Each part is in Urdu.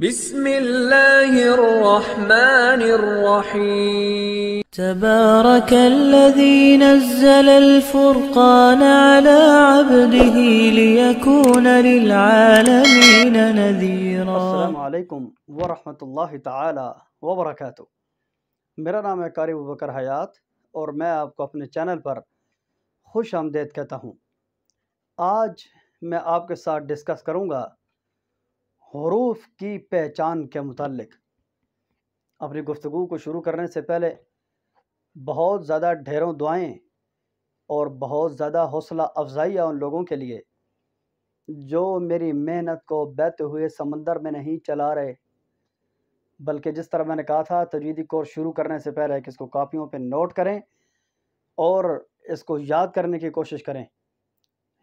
بسم اللہ الرحمن الرحیم تبارك الذي نزل الفرقان على عبده ليكون للعالمين نذيرا۔ السلام علیکم ورحمۃ اللہ تعالی وبرکاتہ۔ میرا نام ہے قاری ابوبکر حیات اور میں آپ کو اپنے چینل پر خوش آمدید کہتا ہوں۔ آج میں آپ کے ساتھ ڈسکس کروں گا حروف کی پہچان کے متعلق۔ اپنی گفتگو کو شروع کرنے سے پہلے بہت زیادہ ڈھیروں دعائیں اور بہت زیادہ حوصلہ افزائی ہے ان لوگوں کے لیے جو میری محنت کو بہتے ہوئے سمندر میں نہیں چلا رہے، بلکہ جس طرح میں نے کہا تھا تجویدی کورس شروع کرنے سے پہلے کہ اس کو کاپیوں پہ نوٹ کریں اور اس کو یاد کرنے کی کوشش کریں۔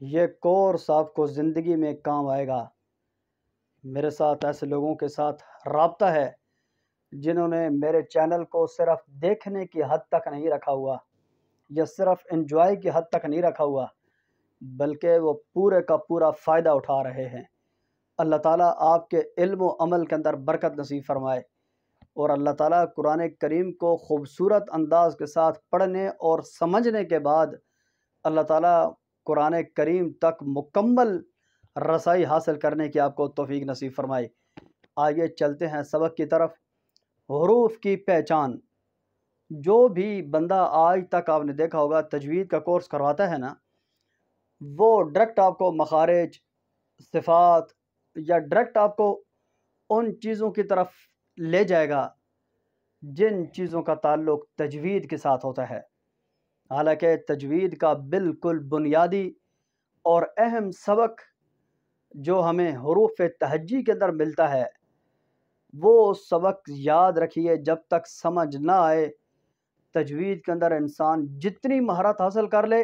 یہ کورس آپ کو زندگی میں کام آئے گا۔ میرے ساتھ ایسے لوگوں کے ساتھ رابطہ ہے جنہوں نے میرے چینل کو صرف دیکھنے کی حد تک نہیں رکھا ہوا یا صرف انجوائے کی حد تک نہیں رکھا ہوا، بلکہ وہ پورے کا پورا فائدہ اٹھا رہے ہیں۔ اللہ تعالیٰ آپ کے علم و عمل کے اندر برکت نصیب فرمائے، اور اللہ تعالیٰ قرآن کریم کو خوبصورت انداز کے ساتھ پڑھنے اور سمجھنے کے بعد اللہ تعالیٰ قرآن کریم تک مکمل رسائی حاصل کرنے کی آپ کو توفیق نصیب فرمائے۔ آئیے چلتے ہیں سبق کی طرف۔ حروف کی پہچان۔ جو بھی بندہ آج تک آپ نے دیکھا ہوگا تجوید کا کورس کرواتا ہے نا، وہ ڈائریکٹ آپ کو مخارج، صفات یا ڈائریکٹ آپ کو ان چیزوں کی طرف لے جائے گا جن چیزوں کا تعلق تجوید کے ساتھ ہوتا ہے۔ حالانکہ تجوید کا بالکل بنیادی اور اہم سبق جو ہمیں حروف تہجی کے اندر ملتا ہے، وہ سبق یاد رکھیے جب تک سمجھ نہ آئے تجوید کے اندر انسان جتنی مہارت حاصل کر لے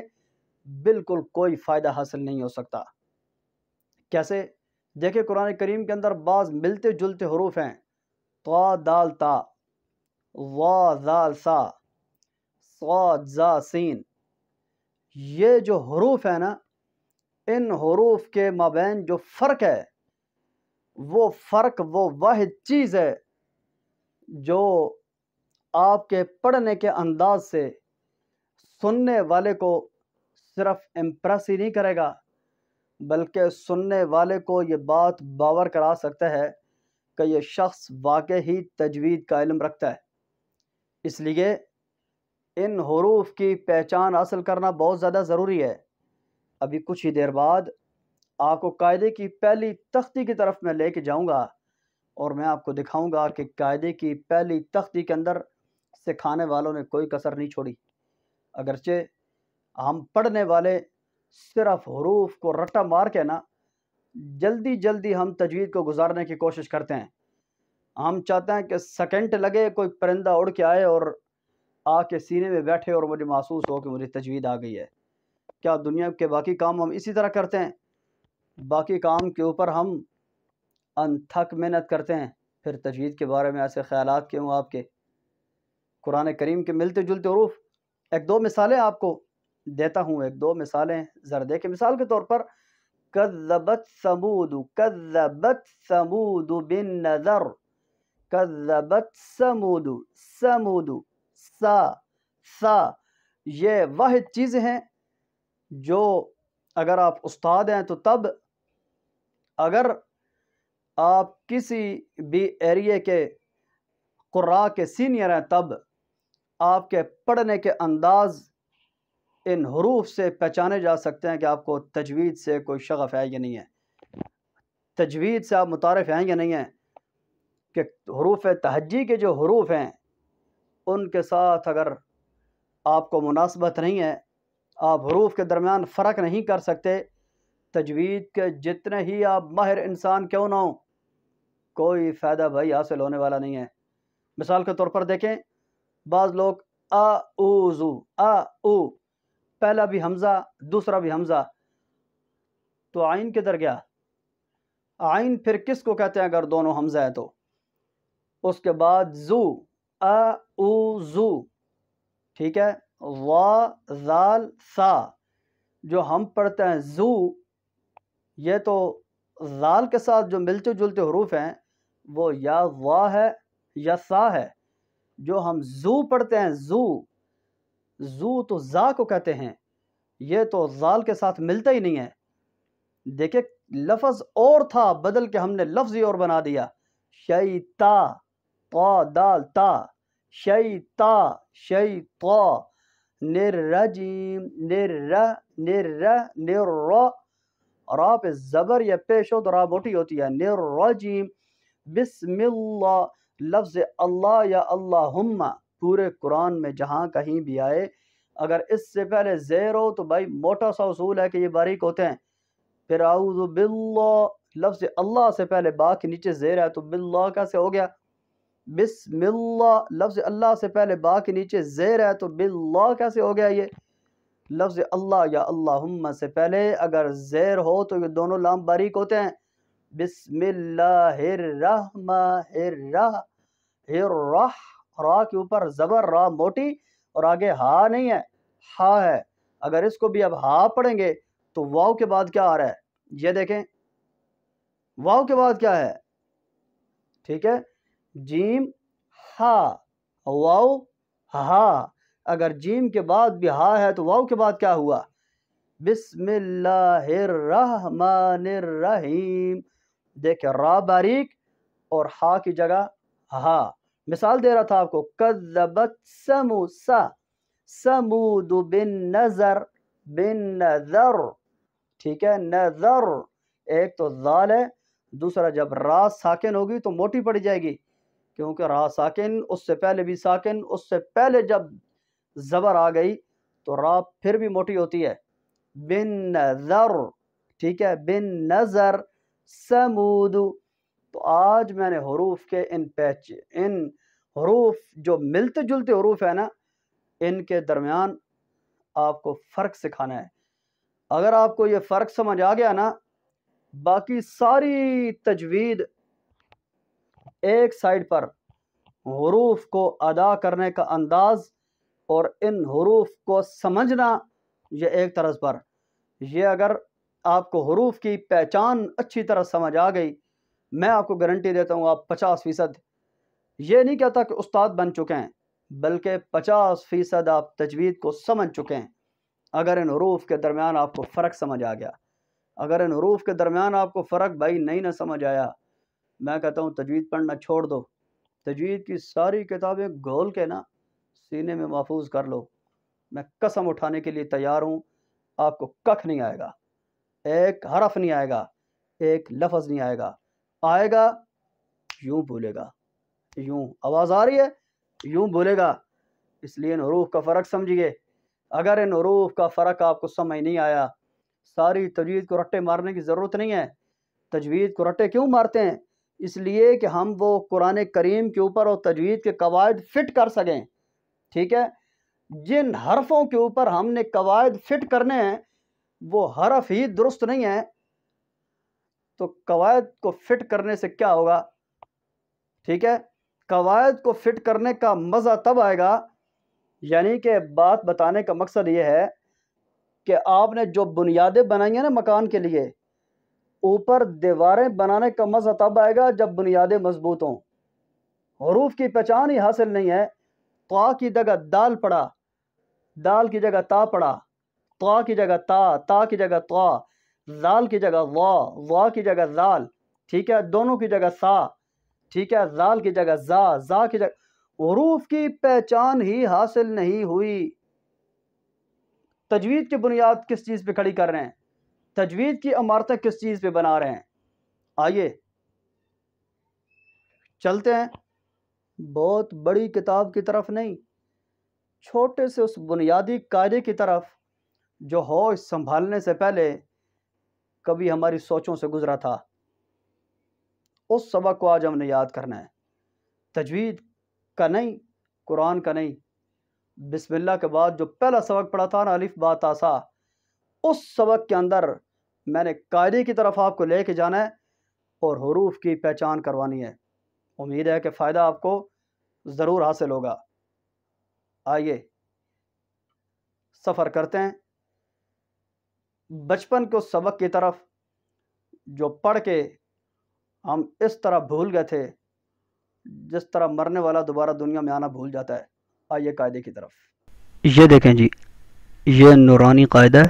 بالکل کوئی فائدہ حاصل نہیں ہو سکتا۔ کیسے؟ دیکھیں قرآن کریم کے اندر بعض ملتے جلتے حروف ہیں، طا دال تا، وا زال سا، صاد زا سین۔ یہ جو حروف ہیں نا، ان حروف کے مابین جو فرق ہے وہ فرق وہ واحد چیز ہے جو آپ کے پڑھنے کے انداز سے سننے والے کو صرف امپریس ہی نہیں کرے گا، بلکہ سننے والے کو یہ بات باور کرا سکتا ہے کہ یہ شخص واقعی تجوید کا علم رکھتا ہے۔ اس لیے ان حروف کی پہچان حاصل کرنا بہت زیادہ ضروری ہے۔ ابھی کچھ ہی دیر بعد آپ کو قاعدے کی پہلی تختی کی طرف میں لے کے جاؤں گا اور میں آپ کو دکھاؤں گا کہ قاعدے کی پہلی تختی کے اندر سکھانے والوں نے کوئی کسر نہیں چھوڑی۔ اگرچہ ہم پڑھنے والے صرف حروف کو رٹا مار کے نا جلدی جلدی ہم تجوید کو گزارنے کی کوشش کرتے ہیں۔ ہم چاہتے ہیں کہ سیکنڈ لگے کوئی پرندہ اڑ کے آئے اور آ کے سینے میں بیٹھے اور مجھے محسوس ہو کہ مجھے تجوید آ گئی ہے۔ کیا دنیا کے باقی کام ہم اسی طرح کرتے ہیں؟ باقی کام کے اوپر ہم انتھک محنت کرتے ہیں، پھر تجوید کے بارے میں ایسے خیالات کیوں آپ کے؟ قرآن کریم کے ملتے جلتے حروف، ایک دو مثالیں آپ کو دیتا ہوں، ایک دو مثالیں ذرا دیکھیں۔ مثال کے طور پر کذبت ثمود بالنذر، کذبت ثمود، ثمود، سا، یہ واحد چیزیں ہیں جو اگر آپ استاد ہیں تو تب، اگر آپ کسی بھی ایریے کے قراء کے سینئر ہیں تب آپ کے پڑھنے کے انداز ان حروف سے پہچانے جا سکتے ہیں کہ آپ کو تجوید سے کوئی شغف ہے یا نہیں ہے، تجوید سے آپ متعارف ہیں یا نہیں ہیں، کہ حروف تہجی کے جو حروف ہیں ان کے ساتھ اگر آپ کو مناسبت نہیں ہے، آپ حروف کے درمیان فرق نہیں کر سکتے، تجوید کے جتنے ہی آپ ماہر انسان کیوں نہ ہوں، کوئی فائدہ بھائی حاصل ہونے والا نہیں ہے۔ مثال کے طور پر دیکھیں، بعض لوگ اعوذ، او، پہلا بھی حمزہ دوسرا بھی حمزہ، تو عین کدھر گیا؟ عین پھر کس کو کہتے ہیں اگر دونوں حمزہ ہیں تو؟ اس کے بعد زو، اعوذ، ٹھیک ہے، وا زال سا، جو ہم پڑھتے ہیں زو، یہ تو زال کے ساتھ جو ملتے جلتے حروف ہیں وہ یا وا ہے یا سا ہے. جو ہم زو پڑھتے ہیں زو تو زا کو کہتے ہیں، یہ تو زال کے ساتھ ملتا ہی نہیں ہے. دیکھیں لفظ اور تھا، بدل کے ہم نے لفظ ہی اور بنا دیا. شیتا طا دال تا، شیتا شیطا. نرجیم نر را پہ زبر یا پیش ہو تو را موٹی ہوتی ہے. نرجیم. بسم اللہ، لفظ اللہ یا اللہم پورے قرآن میں جہاں کہیں بھی آئے اگر اس سے پہلے زیر ہو تو بھائی موٹا سا اصول ہے کہ یہ باریک ہوتے ہیں. پھر اعوذ باللہ، لفظ اللہ سے پہلے با کے نیچے زیر ہے تو باللہ کیسے ہو گیا؟ بسم اللہ، لفظ اللہ سے پہلے با کے نیچے زیر ہے تو باللہ کیسے ہو گیا؟ یہ لفظ اللہ یا اللہم سے پہلے اگر زیر ہو تو یہ دونوں لام باریک ہوتے ہیں. بسم اللہ الرحمن الرح، را کے اوپر زبر، را موٹی اور آگے ہا نہیں ہے، ہا ہے. اگر اس کو بھی اب ہا پڑھیں گے تو واو کے بعد کیا آ رہا ہے؟ یہ دیکھیں واو کے بعد کیا ہے؟ ٹھیک ہے، جیم ہا، واو ہا. اگر جیم کے بعد بھی ہا ہے تو واو کے بعد کیا ہوا؟ بسم اللہ الرحمن الرحیم. دیکھیں را باریک اور ہا کی جگہ ہا. مثال دے رہا تھا آپ کو، کذبت سمود بالنذر، ٹھیک ہے، نذر. ایک تو ذال ہے، دوسرا جب را ساکن ہوگی تو موٹی پڑ جائے گی کیونکہ را ساکن، اس سے پہلے بھی ساکن، اس سے پہلے جب زبر آ گئی تو را پھر بھی موٹی ہوتی ہے. بن نظر، ٹھیک ہے، بن نظر سمود. تو آج میں نے حروف کے ان حروف جو ملتے جلتے حروف ہیں نا، ان کے درمیان آپ کو فرق سکھانا ہے. اگر آپ کو یہ فرق سمجھ آ گیا نا، باقی ساری تجوید ایک سائڈ پر، حروف کو ادا کرنے کا انداز اور ان حروف کو سمجھنا یہ ایک طرز پر. یہ اگر آپ کو حروف کی پہچان اچھی طرح سمجھ آ گئی، میں آپ کو گارنٹی دیتا ہوں آپ 50%، یہ نہیں کہتا کہ استاد بن چکے ہیں، بلکہ 50% آپ تجوید کو سمجھ چکے ہیں. اگر ان حروف کے درمیان آپ کو فرق سمجھ آ گیا. اگر ان حروف کے درمیان آپ کو فرق بھائی نہیں نہ سمجھ آیا، میں کہتا ہوں تجوید پڑھنا چھوڑ دو. تجوید کی ساری کتابیں گھول کے نا سینے میں محفوظ کر لو. میں قسم اٹھانے کے لیے تیار ہوں، آپ کو ککھ نہیں آئے گا، ایک حرف نہیں آئے گا، ایک لفظ نہیں آئے گا. آئے گا یوں بولے گا، یوں آواز آ رہی ہے یوں بولے گا. اس لیے ان حروف کا فرق سمجھیے. اگر ان حروف کا فرق آپ کو سمجھ نہیں آیا، ساری تجوید کو رٹے مارنے کی ضرورت نہیں ہے. تجوید کو رٹے کیوں مارتے ہیں؟ اس لیے کہ ہم وہ قرآن کریم کے اوپر اور تجوید کے قواعد فٹ کر سکیں. ٹھیک ہے، جن حرفوں کے اوپر ہم نے قواعد فٹ کرنے ہیں وہ حرف ہی درست نہیں ہے تو قواعد کو فٹ کرنے سے کیا ہوگا؟ ٹھیک ہے، قواعد کو فٹ کرنے کا مزہ تب آئے گا، یعنی کہ بات بتانے کا مقصد یہ ہے کہ آپ نے جو بنیادیں بنائی ہیں نا مکان کے لیے، اوپر دیواریں بنانے کا مزہ تب آئے گا جب بنیادیں مضبوط ہوں. حروف کی پہچان ہی حاصل نہیں ہے. طا کی جگہ دال پڑا، دال کی جگہ تا پڑا، طا کی جگہ تا کی جگہ طا، زال کی جگہ وا کی جگہ زال، ٹھیک ہے، دونوں کی جگہ سا، ٹھیک ہے، زال کی جگہ زا کی جگہ. حروف کی پہچان ہی حاصل نہیں ہوئی. تجوید کی بنیاد کس چیز پہ کھڑی کر رہے ہیں؟ تجوید کی عمارتیں کس چیز پہ بنا رہے ہیں؟ آئیے چلتے ہیں بہت بڑی کتاب کی طرف نہیں، چھوٹے سے اس بنیادی قاعدے کی طرف جو ہوش سنبھالنے سے پہلے کبھی ہماری سوچوں سے گزرا تھا. اس سبق کو آج ہم نے یاد کرنا ہے. تجوید کا نہیں، قرآن کا نہیں. بسم اللہ کے بعد جو پہلا سبق پڑھا تھا نا، الف با تا سا، اس سبق کے اندر میں نے قاعدے کی طرف آپ کو لے کے جانا ہے اور حروف کی پہچان کروانی ہے. امید ہے کہ فائدہ آپ کو ضرور حاصل ہوگا. آئیے سفر کرتے ہیں بچپن کے اس سبق کی طرف جو پڑھ کے ہم اس طرح بھول گئے تھے جس طرح مرنے والا دوبارہ دنیا میں آنا بھول جاتا ہے۔ آئیے قاعدے کی طرف۔ یہ دیکھیں جی، یہ نورانی قاعدہ ہے،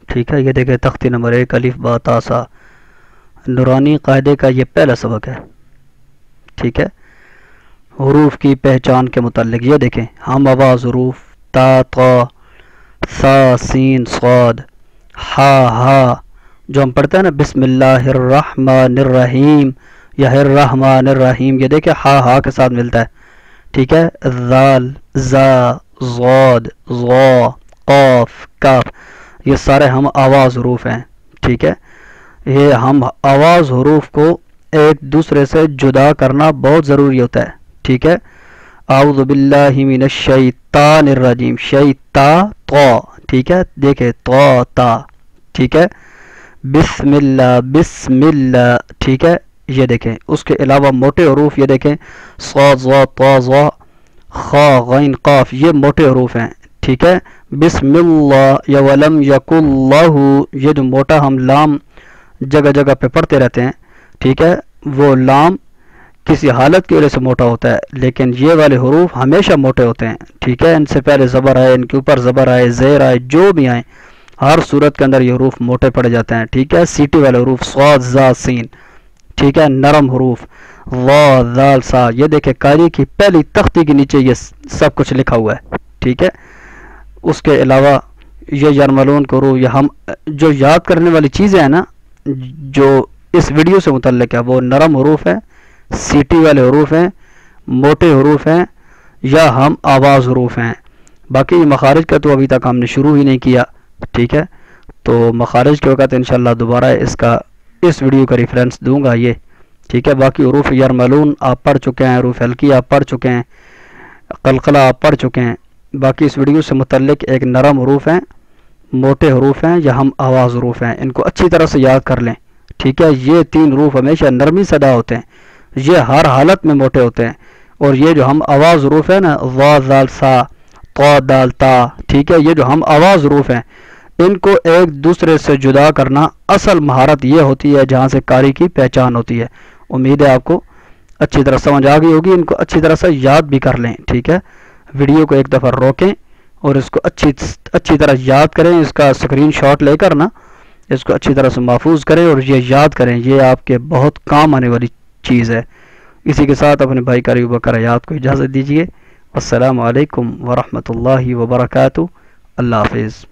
ٹھیک ہے۔ یہ دیکھیں تختی نمبر 1 الف با تا سا، نورانی قاعدے کا یہ پہلا سبق ہے، ٹھیک ہے۔ حروف کی پہچان کے متعلق یہ دیکھیں، ہم آواز حروف تا طا سا سین صاد ہا ہا جو ہم پڑھتے ہیں نا، بسم اللہ الرحمن الرحیم یا الرحمن الرحیم، یہ دیکھیں ہا ہا کے ساتھ ملتا ہے، ٹھیک ہے۔ ذال زا ضاد ضا قاف کاف، یہ سارے ہم آواز حروف ہیں، ٹھیک ہے۔ یہ ہم آواز حروف کو ایک دوسرے سے جدا کرنا بہت ضروری ہوتا ہے، ٹھیک ہے۔ اعوذ باللہ من الشیطان الرجیم، شیطا طا، ٹھیک ہے، دیکھیں طا تا، ٹھیک ہے۔ بسم اللہ بسم اللہ، ٹھیک ہے۔ یہ دیکھیں اس کے علاوہ موٹے حروف، یہ دیکھیں صاد ضا طا ضا خا غین قاف، یہ موٹے حروف ہیں، ٹھیک ہے۔ بسم اللہ یا ولم یک اللہ، یہ جو موٹا ہم لام جگہ جگہ پہ پڑھتے رہتے ہیں، ٹھیک ہے، وہ لام کسی حالت کی وجہ سے موٹا ہوتا ہے، لیکن یہ والے حروف ہمیشہ موٹے ہوتے ہیں، ٹھیک ہے۔ ان سے پہلے زبر آئے، ان کے اوپر زبر آئے، زیر آئے، جو بھی آئیں، ہر صورت کے اندر یہ حروف موٹے پڑے جاتے ہیں، ٹھیک ہے۔ سیٹی والے حروف صاد زا سین، ٹھیک ہے۔ نرم حروف وا ذال سا، یہ دیکھیں قاری کی پہلی تختی کے نیچے یہ سب کچھ لکھا ہوا ہے، ٹھیک ہے۔ اس کے علاوہ یہ یرملون کو حروف، یہ ہم جو یاد کرنے والی چیزیں ہیں نا جو اس ویڈیو سے متعلق ہے، وہ نرم حروف ہیں، سیٹی والے حروف ہیں، موٹے حروف ہیں، یا ہم آواز حروف ہیں۔ باقی مخارج کا تو ابھی تک ہم نے شروع ہی نہیں کیا، ٹھیک ہے۔ تو مخارج کے وقت انشاءاللہ دوبارہ اس ویڈیو کا ریفرنس دوں گا یہ، ٹھیک ہے۔ باقی حروف یرملون آپ پڑھ چکے ہیں، حروف ہلکی آپ پڑھ چکے ہیں، قلقلہ آپ پڑھ چکے ہیں۔ باقی اس ویڈیو سے متعلق ایک نرم حروف ہیں، موٹے حروف ہیں، یا ہم آواز حروف ہیں، ان کو اچھی طرح سے یاد کر لیں، ٹھیک ہے۔ یہ 3 حروف ہمیشہ نرمی صدا ہوتے ہیں، یہ ہر حالت میں موٹے ہوتے ہیں، اور یہ جو ہم آواز حروف ہیں نا، وا ذال سا طا دال تا، ٹھیک ہے، یہ جو ہم آواز حروف ہیں، ان کو ایک دوسرے سے جدا کرنا اصل مہارت یہ ہوتی ہے جہاں سے قاری کی پہچان ہوتی ہے۔ امید ہے آپ کو اچھی طرح سمجھ آ گئی ہوگی، ان کو اچھی طرح سے یاد بھی کر لیں، ٹھیک ہے۔ ویڈیو کو ایک دفعہ روکیں اور اس کو اچھی طرح یاد کریں، اس کا اسکرین شاٹ لے کر نا اس کو اچھی طرح سے محفوظ کریں اور یہ یاد کریں، یہ آپ کے بہت کام آنے والی چیز ہے۔ اسی کے ساتھ اپنے بھائی قاری ابوبکر حیات کو اجازت دیجیے۔ السلام علیکم ورحمۃ اللہ وبرکاتہ۔ اللہ حافظ۔